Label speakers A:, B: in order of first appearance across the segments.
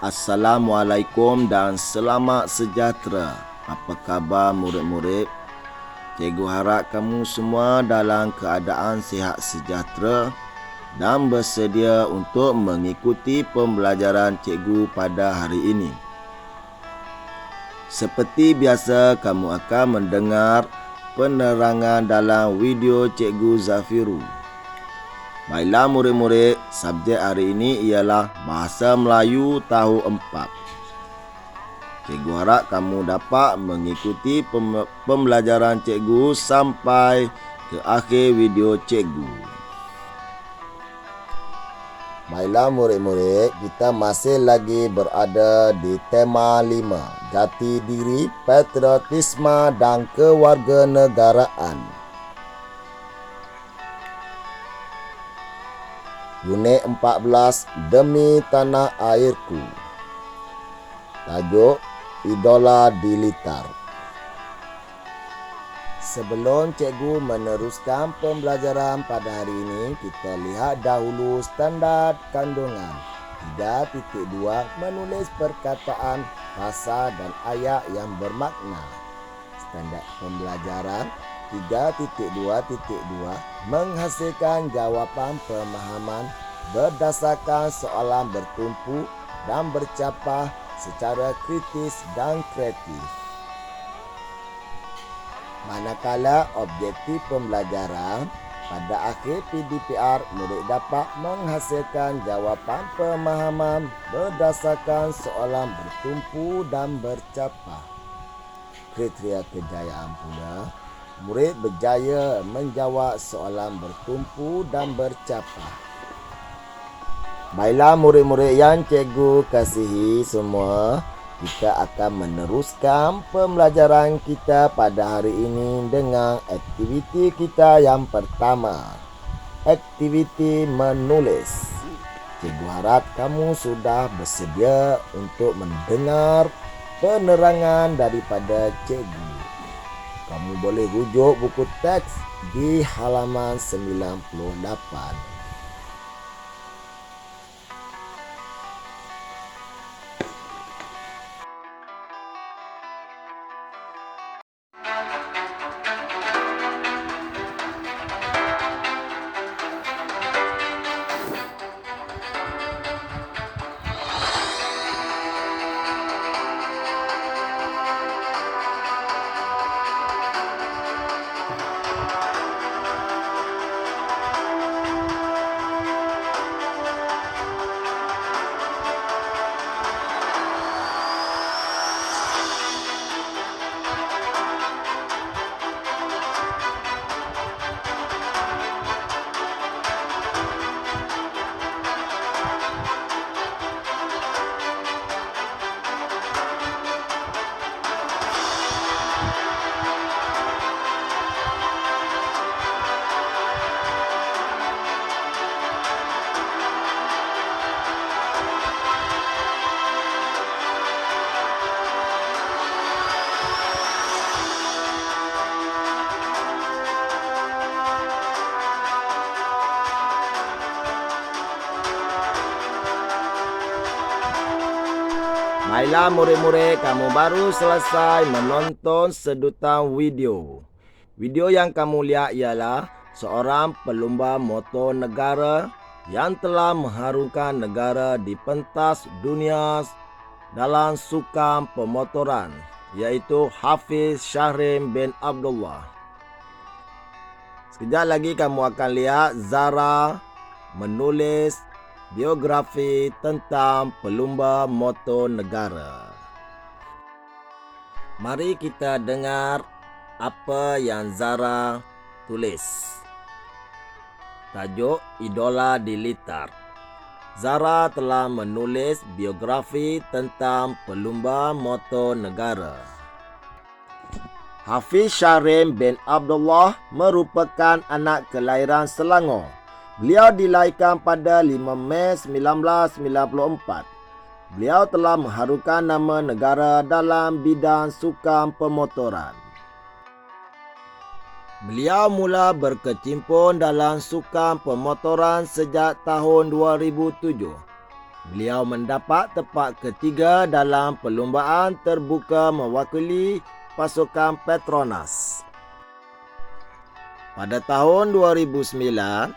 A: Assalamualaikum dan selamat sejahtera. Apa khabar murid-murid? Cikgu harap kamu semua dalam keadaan sihat sejahtera dan bersedia untuk mengikuti pembelajaran cikgu pada hari ini. Seperti biasa, kamu akan mendengar penerangan dalam video Cikgu Zafiru. Baiklah murid-murid, subjek hari ini ialah Bahasa Melayu Tahun 4. Cikgu harap kamu dapat mengikuti pembelajaran cikgu sampai ke akhir video cikgu. Baiklah murid-murid, kita masih lagi berada di tema 5, Jati Diri, Patriotisme dan Kewarganegaraan. Unit 14, Demi Tanah Airku. Tajuk, Idola Dilitar. Sebelum cikgu meneruskan pembelajaran pada hari ini, kita lihat dahulu standard kandungan. 3.2, menulis perkataan, frasa dan ayat yang bermakna. Standard pembelajaran 3.2.2, menghasilkan jawapan pemahaman berdasarkan soalan bertumpu dan bercapah secara kritis dan kreatif. Manakala objektif pembelajaran, pada akhir PDPR, murid dapat menghasilkan jawapan pemahaman berdasarkan soalan bertumpu dan bercapah. Kriteria kejayaan pula, murid berjaya menjawab soalan bertumpu dan bercapah. Baiklah murid-murid yang cikgu kasihi semua, kita akan meneruskan pembelajaran kita pada hari ini dengan aktiviti kita yang pertama. Aktiviti menulis. Cikgu harap kamu sudah bersedia untuk mendengar penerangan daripada cikgu. Kamu boleh rujuk buku teks di halaman 98. Baiklah murid-murid, kamu baru selesai menonton sedutan video. Video yang kamu lihat ialah seorang pelumba motor negara yang telah mengharumkan negara di pentas dunia dalam sukan pemotoran, iaitu Hafiz Shahrim bin Abdullah. Sekejap lagi kamu akan lihat Zara menulis biografi tentang pelumba motor negara. Mari kita dengar apa yang Zara tulis. Tajuk, Idola Dilitar. Zara telah menulis biografi tentang pelumba motor negara. Hafiz Shahrim bin Abdullah merupakan anak kelahiran Selangor. Beliau dilahirkan pada 5 Mei 1994. Beliau telah mengharumkan nama negara dalam bidang sukan pemotoran. Beliau mula berkecimpung dalam sukan pemotoran sejak tahun 2007. Beliau mendapat tempat ketiga dalam perlumbaan terbuka mewakili pasukan Petronas. Pada tahun 2009,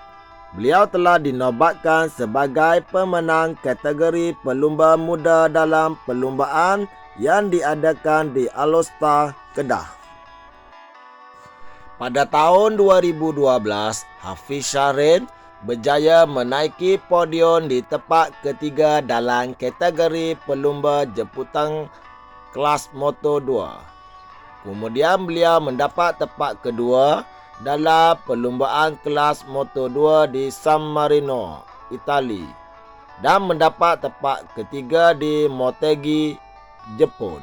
A: beliau telah dinobatkan sebagai pemenang kategori pelumba muda dalam perlumbaan yang diadakan di Alostar, Kedah. Pada tahun 2012, Hafiz Syahrin berjaya menaiki podium di tempat ketiga dalam kategori pelumba jemputan kelas Moto 2. Kemudian beliau mendapat tempat kedua dalam perlumbaan kelas Moto 2 di San Marino, Itali, dan mendapat tempat ketiga di Motegi, Jepun.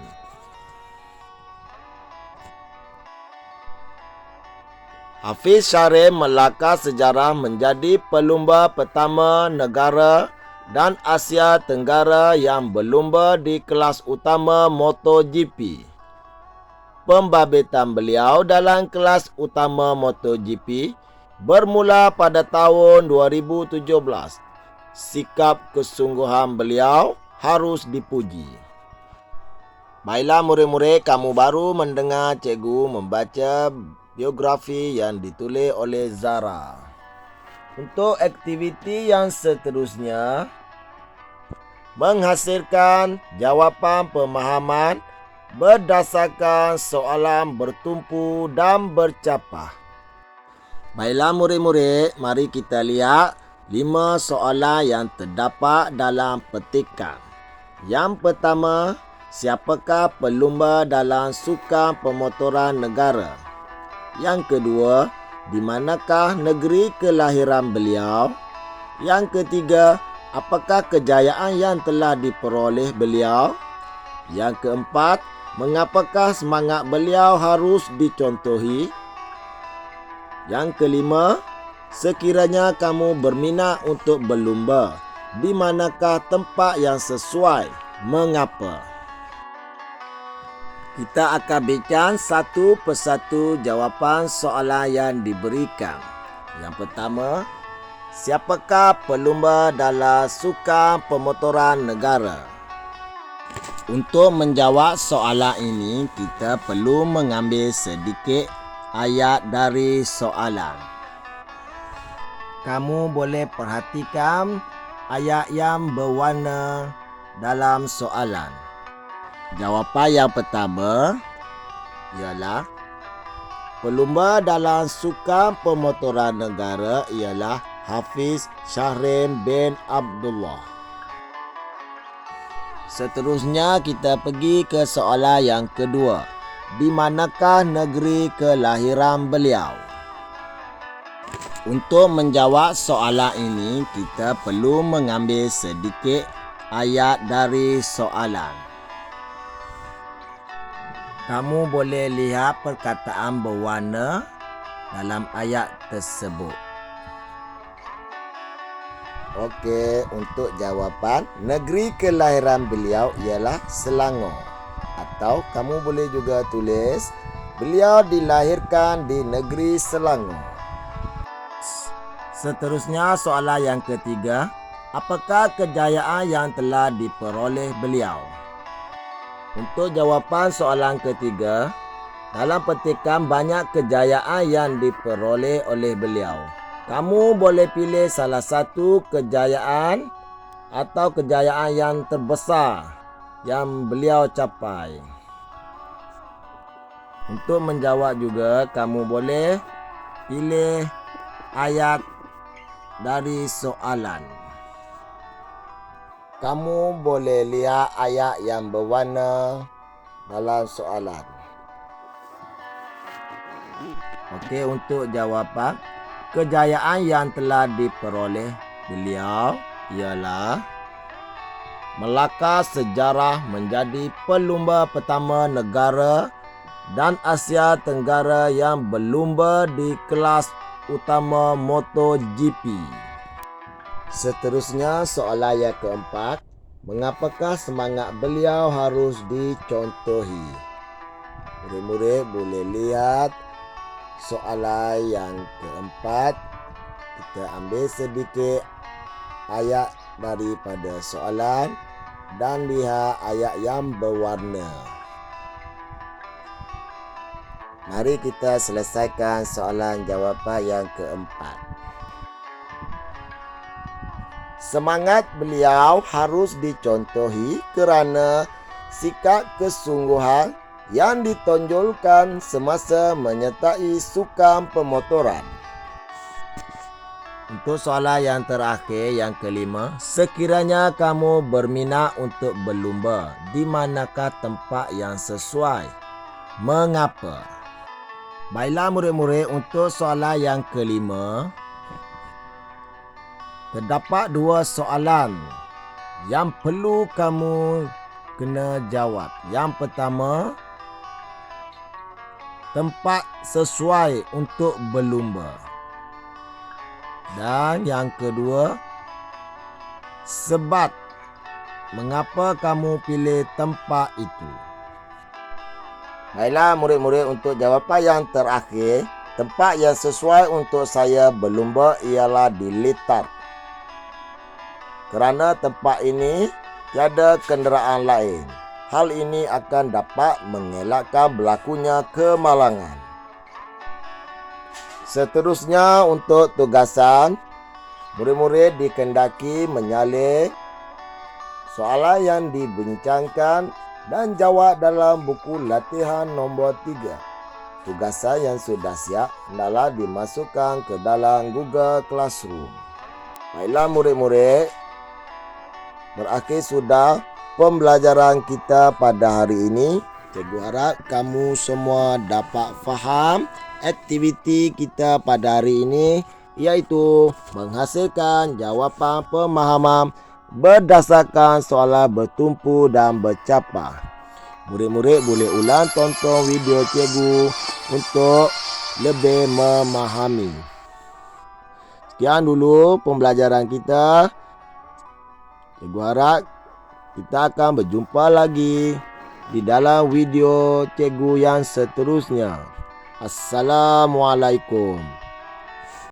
A: Hafiz Syahrin melakar sejarah menjadi pelumba pertama negara dan Asia Tenggara yang berlumba di kelas utama MotoGP. Pembabituan beliau dalam kelas utama MotoGP bermula pada tahun 2017. Sikap kesungguhan beliau harus dipuji. Baiklah murid-murid, kamu baru mendengar cikgu membaca biografi yang ditulis oleh Zara. Untuk aktiviti yang seterusnya, menghasilkan jawapan pemahaman berdasarkan soalan bertumpu dan bercapah. Baiklah murid-murid, mari kita lihat 5 soalan yang terdapat dalam petikan. Yang pertama, siapakah pelumba dalam sukan pemotoran negara? Yang kedua, di manakah negeri kelahiran beliau? Yang ketiga, apakah kejayaan yang telah diperoleh beliau? Yang keempat, mengapakah semangat beliau harus dicontohi? Yang kelima, sekiranya kamu berminat untuk berlumba, di manakah tempat yang sesuai? Mengapa? Kita akan bincang satu persatu jawapan soalan yang diberikan. Yang pertama, siapakah pelumba dalam sukan pemotoran negara? Untuk menjawab soalan ini, kita perlu mengambil sedikit ayat dari soalan. Kamu boleh perhatikan ayat yang berwarna dalam soalan. Jawapan yang pertama ialah pelumba dalam sukan pemotoran negara ialah Hafiz Syahrin bin Abdullah. Seterusnya kita pergi ke soalan yang kedua. Di manakah negeri kelahiran beliau? Untuk menjawab soalan ini, kita perlu mengambil sedikit ayat dari soalan. Kamu boleh lihat perkataan berwarna dalam ayat tersebut. Okey, untuk jawapan, negeri kelahiran beliau ialah Selangor. Atau kamu boleh juga tulis, beliau dilahirkan di negeri Selangor. Seterusnya soalan yang ketiga, apakah kejayaan yang telah diperoleh beliau? Untuk jawapan soalan ketiga, dalam petikan banyak kejayaan yang diperoleh oleh beliau. Kamu boleh pilih salah satu kejayaan atau kejayaan yang terbesar yang beliau capai. Untuk menjawab juga, kamu boleh pilih ayat dari soalan. Kamu boleh lihat ayat yang berwarna dalam soalan. Okey, untuk jawapan, kejayaan yang telah diperoleh beliau ialah melakar sejarah menjadi pelumba pertama negara dan Asia Tenggara yang berlumba di kelas utama MotoGP. Seterusnya soalan yang keempat, mengapakah semangat beliau harus dicontohi? Murid-murid boleh lihat soalan yang keempat. Kita ambil sedikit ayat daripada soalan dan lihat ayat yang berwarna. Mari kita selesaikan soalan jawapan yang keempat. Semangat beliau harus dicontohi kerana sikap kesungguhan yang ditonjolkan semasa menyertai sukan pemotoran. Untuk soalan yang terakhir, yang kelima, sekiranya kamu berminat untuk berlumba, di manakah tempat yang sesuai? Mengapa? Baiklah murid-murid, untuk soalan yang kelima, terdapat dua soalan yang perlu kamu kena jawab. Yang pertama, tempat sesuai untuk berlumba. Dan yang kedua, sebab mengapa kamu pilih tempat itu. Baiklah murid-murid, untuk jawapan yang terakhir, tempat yang sesuai untuk saya berlumba ialah di Litar. Kerana tempat ini tiada kenderaan lain. Hal ini akan dapat mengelakkan berlakunya kemalangan. Seterusnya untuk tugasan, murid-murid dikendaki menyalin soalan yang dibincangkan dan jawab dalam buku latihan nombor 3. Tugasan yang sudah siap hendaklah dimasukkan ke dalam Google Classroom. Baiklah murid-murid, berakhir sudah pembelajaran kita pada hari ini. Cikgu harap kamu semua dapat faham aktiviti kita pada hari ini, iaitu menghasilkan jawapan pemahaman berdasarkan soalan bertumpu dan bercapah. Murid-murid boleh ulang tonton video cikgu untuk lebih memahami. Sekian dulu pembelajaran kita. Cikgu harap kita akan berjumpa lagi di dalam video cikgu yang seterusnya. Assalamualaikum.